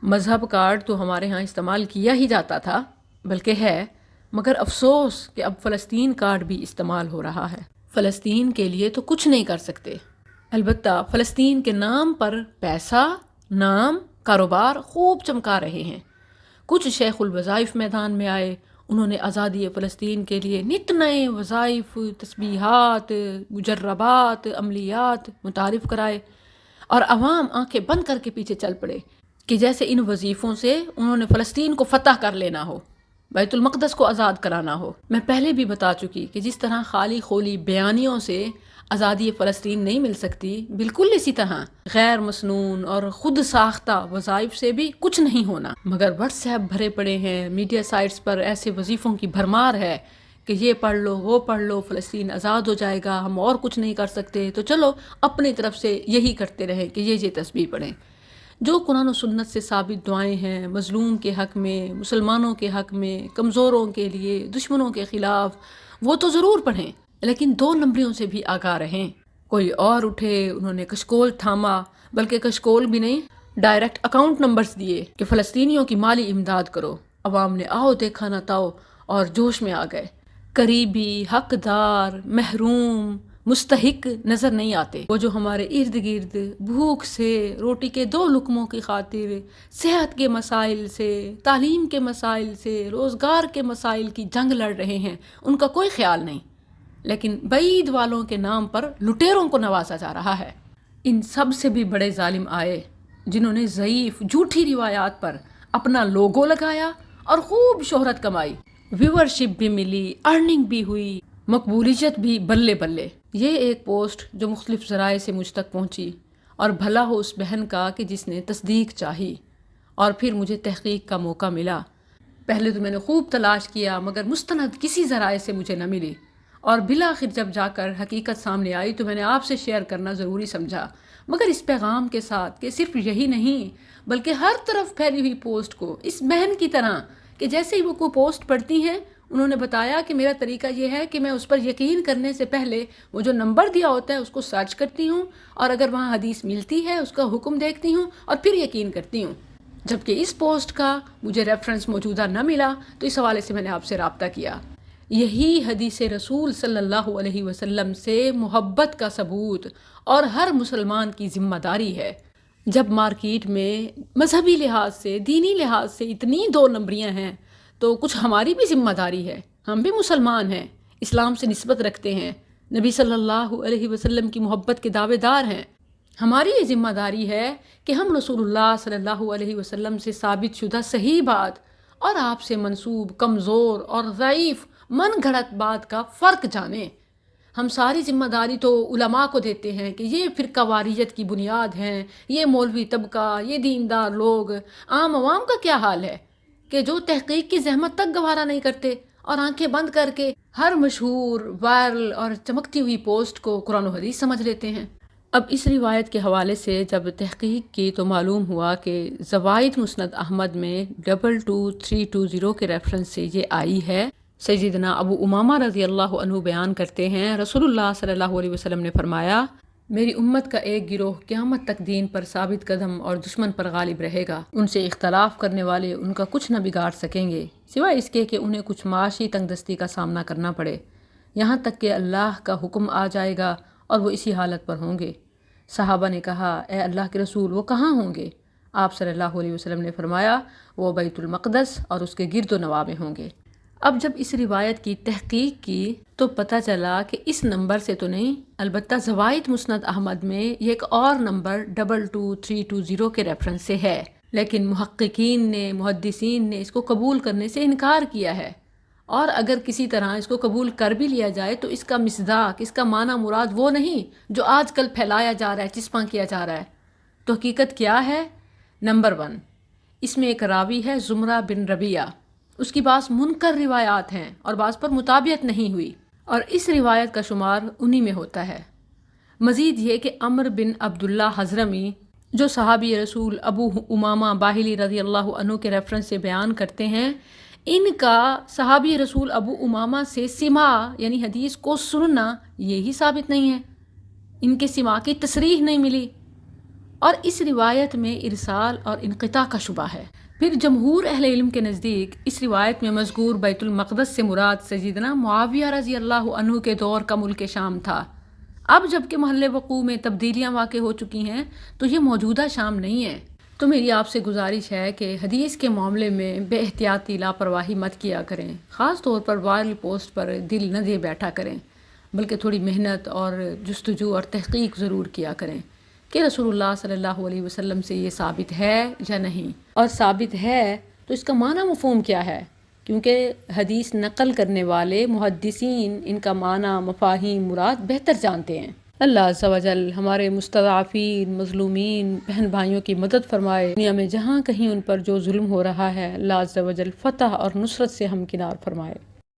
مذہب کارڈ تو ہمارے ہاں استعمال کیا ہی جاتا تھا، بلکہ ہے، مگر افسوس کہ اب فلسطین کارڈ بھی استعمال ہو رہا ہے۔ فلسطین کے لیے تو کچھ نہیں کر سکتے، البتہ فلسطین کے نام پر پیسہ، نام، کاروبار خوب چمکا رہے ہیں۔ کچھ شیخ الوظائف میدان میں آئے، انہوں نے آزادی فلسطین کے لیے نت نئے وظائف، تسبیحات، مجربات، عملیات متعارف کرائے، اور عوام آنکھیں بند کر کے پیچھے چل پڑے کہ جیسے ان وظیفوں سے انہوں نے فلسطین کو فتح کر لینا ہو، بیت المقدس کو آزاد کرانا ہو۔ میں پہلے بھی بتا چکی کہ جس طرح خالی خولی بیانیوں سے آزادی فلسطین نہیں مل سکتی، بالکل اسی طرح غیر مسنون اور خود ساختہ وظائف سے بھی کچھ نہیں ہونا۔ مگر واٹس ایپ بھرے پڑے ہیں، میڈیا سائٹس پر ایسے وظیفوں کی بھرمار ہے کہ یہ پڑھ لو، وہ پڑھ لو، فلسطین آزاد ہو جائے گا، ہم اور کچھ نہیں کر سکتے، تو چلو اپنی طرف سے یہی کرتے رہیں کہ یہ تسبیح پڑھیں۔ جو قرآن و سنت سے ثابت دعائیں ہیں مظلوم کے حق میں، مسلمانوں کے حق میں، کمزوروں کے لیے، دشمنوں کے خلاف، وہ تو ضرور پڑھیں، لیکن 2 نمبریوں سے بھی آگاہ رہیں۔ کوئی اور اٹھے، انہوں نے کشکول تھاما، بلکہ کشکول بھی نہیں، ڈائریکٹ اکاؤنٹ نمبرز دیے کہ فلسطینیوں کی مالی امداد کرو۔ عوام نے آؤ دیکھا نہ تاؤ اور جوش میں آ گئے۔ قریبی، حقدار، محروم، مستحق نظر نہیں آتے، وہ جو ہمارے ارد گرد بھوک سے، روٹی کے 2 لقموں کی خاطر، صحت کے مسائل سے، تعلیم کے مسائل سے، روزگار کے مسائل کی جنگ لڑ رہے ہیں، ان کا کوئی خیال نہیں، لیکن بعید والوں کے نام پر لٹیروں کو نوازا جا رہا ہے۔ ان سب سے بھی بڑے ظالم آئے جنہوں نے ضعیف جھوٹی روایات پر اپنا لوگو لگایا اور خوب شہرت کمائی، ویورشپ بھی ملی، ارننگ بھی ہوئی، مقبولیت بھی بلے بلے۔ یہ ایک پوسٹ جو مختلف ذرائع سے مجھ تک پہنچی، اور بھلا ہو اس بہن کا کہ جس نے تصدیق چاہی، اور پھر مجھے تحقیق کا موقع ملا۔ پہلے تو میں نے خوب تلاش کیا، مگر مستند کسی ذرائع سے مجھے نہ ملی، اور بالآخر جب جا کر حقیقت سامنے آئی تو میں نے آپ سے شیئر کرنا ضروری سمجھا، مگر اس پیغام کے ساتھ کہ صرف یہی نہیں بلکہ ہر طرف پھیلی ہوئی پوسٹ کو اس بہن کی طرح کہ جیسے ہی وہ کوئی پوسٹ پڑھتی ہیں، انہوں نے بتایا کہ میرا طریقہ یہ ہے کہ میں اس پر یقین کرنے سے پہلے وہ جو نمبر دیا ہوتا ہے اس کو سرچ کرتی ہوں، اور اگر وہاں حدیث ملتی ہے اس کا حکم دیکھتی ہوں اور پھر یقین کرتی ہوں۔ جبکہ اس پوسٹ کا مجھے ریفرنس موجودہ نہ ملا، تو اس حوالے سے میں نے آپ سے رابطہ کیا۔ یہی حدیث رسول صلی اللہ علیہ وسلم سے محبت کا ثبوت اور ہر مسلمان کی ذمہ داری ہے۔ جب مارکیٹ میں مذہبی لحاظ سے، دینی لحاظ سے اتنی 2 نمبریاں ہیں، تو کچھ ہماری بھی ذمہ داری ہے۔ ہم بھی مسلمان ہیں، اسلام سے نسبت رکھتے ہیں، نبی صلی اللہ علیہ وسلم کی محبت کے دعوے دار ہیں۔ ہماری یہ ذمہ داری ہے کہ ہم رسول اللہ صلی اللہ علیہ وسلم سے ثابت شدہ صحیح بات اور آپ سے منسوب کمزور اور ضعیف من گھڑت بات کا فرق جانیں۔ ہم ساری ذمہ داری تو علماء کو دیتے ہیں کہ یہ فرقہ واریت کی بنیاد ہیں، یہ مولوی طبقہ، یہ دیندار لوگ۔ عام عوام کا کیا حال ہے کہ جو تحقیق کی زحمت تک گوارا نہیں کرتے اور آنکھیں بند کر کے ہر مشہور، وائرل اور چمکتی ہوئی پوسٹ کو قرآن و حدیث سمجھ لیتے ہیں۔ اب اس روایت کے حوالے سے جب تحقیق کی تو معلوم ہوا کہ زوائد مسند احمد میں 22320 کے ریفرنس سے یہ آئی ہے۔ سیدنا ابو امامہ رضی اللہ عنہ بیان کرتے ہیں، رسول اللہ صلی اللہ علیہ وسلم نے فرمایا، میری امت کا ایک گروہ قیامت تک دین پر ثابت قدم اور دشمن پر غالب رہے گا۔ ان سے اختلاف کرنے والے ان کا کچھ نہ بگاڑ سکیں گے، سوائے اس کے کہ انہیں کچھ معاشی تنگ دستی کا سامنا کرنا پڑے، یہاں تک کہ اللہ کا حکم آ جائے گا اور وہ اسی حالت پر ہوں گے۔ صحابہ نے کہا، اے اللہ کے رسول، وہ کہاں ہوں گے؟ آپ صلی اللہ علیہ وسلم نے فرمایا، وہ بیت المقدس اور اس کے گرد و نواح میں ہوں گے۔ اب جب اس روایت کی تحقیق کی تو پتہ چلا کہ اس نمبر سے تو نہیں، البتہ زوائد مسند احمد میں یہ ایک اور نمبر 22320 کے ریفرنس سے ہے، لیکن محققین نے، محدثین نے اس کو قبول کرنے سے انکار کیا ہے، اور اگر کسی طرح اس کو قبول کر بھی لیا جائے تو اس کا مصداق، اس کا معنی مراد وہ نہیں جو آج کل پھیلایا جا رہا ہے، چسپاں کیا جا رہا ہے۔ تو حقیقت کیا ہے؟ نمبر 1، اس میں ایک راوی ہے زمرہ بن ربیعہ، اس کی بعض منکر روایات ہیں اور بعض پر مطابعت نہیں ہوئی، اور اس روایت کا شمار انہی میں ہوتا ہے۔ مزید یہ کہ عمر بن عبداللہ حضرمی جو صحابی رسول ابو امامہ باہلی رضی اللہ عنہ کے ریفرنس سے بیان کرتے ہیں، ان کا صحابی رسول ابو امامہ سے سماع یعنی حدیث کو سننا یہی ثابت نہیں ہے، ان کے سماع کی تصریح نہیں ملی۔ اور اس روایت میں ارسال اور انقطاع کا شبہ ہے۔ پھر جمہور اہل علم کے نزدیک اس روایت میں مذکور بیت المقدس سے مراد سیدنا معاویہ رضی اللہ عنہ کے دور کا ملک شام تھا۔ اب جب کہ محل وقوع میں تبدیلیاں واقع ہو چکی ہیں تو یہ موجودہ شام نہیں ہے۔ تو میری آپ سے گزارش ہے کہ حدیث کے معاملے میں بے احتیاطی لاپرواہی مت کیا کریں، خاص طور پر وائرل پوسٹ پر دل نہ دے بیٹھا کریں، بلکہ تھوڑی محنت اور جستجو اور تحقیق ضرور کیا کریں کہ رسول اللہ صلی اللہ علیہ وسلم سے یہ ثابت ہے یا نہیں، اور ثابت ہے تو اس کا معنی مفہوم کیا ہے، کیونکہ حدیث نقل کرنے والے محدثین ان کا معنی، مفاہیم، مراد بہتر جانتے ہیں۔ اللہ عز و جل ہمارے مستضعفین، مظلومین بہن بھائیوں کی مدد فرمائے، دنیا میں جہاں کہیں ان پر جو ظلم ہو رہا ہے اللہ عز و جل فتح اور نصرت سے ہمکنار فرمائے۔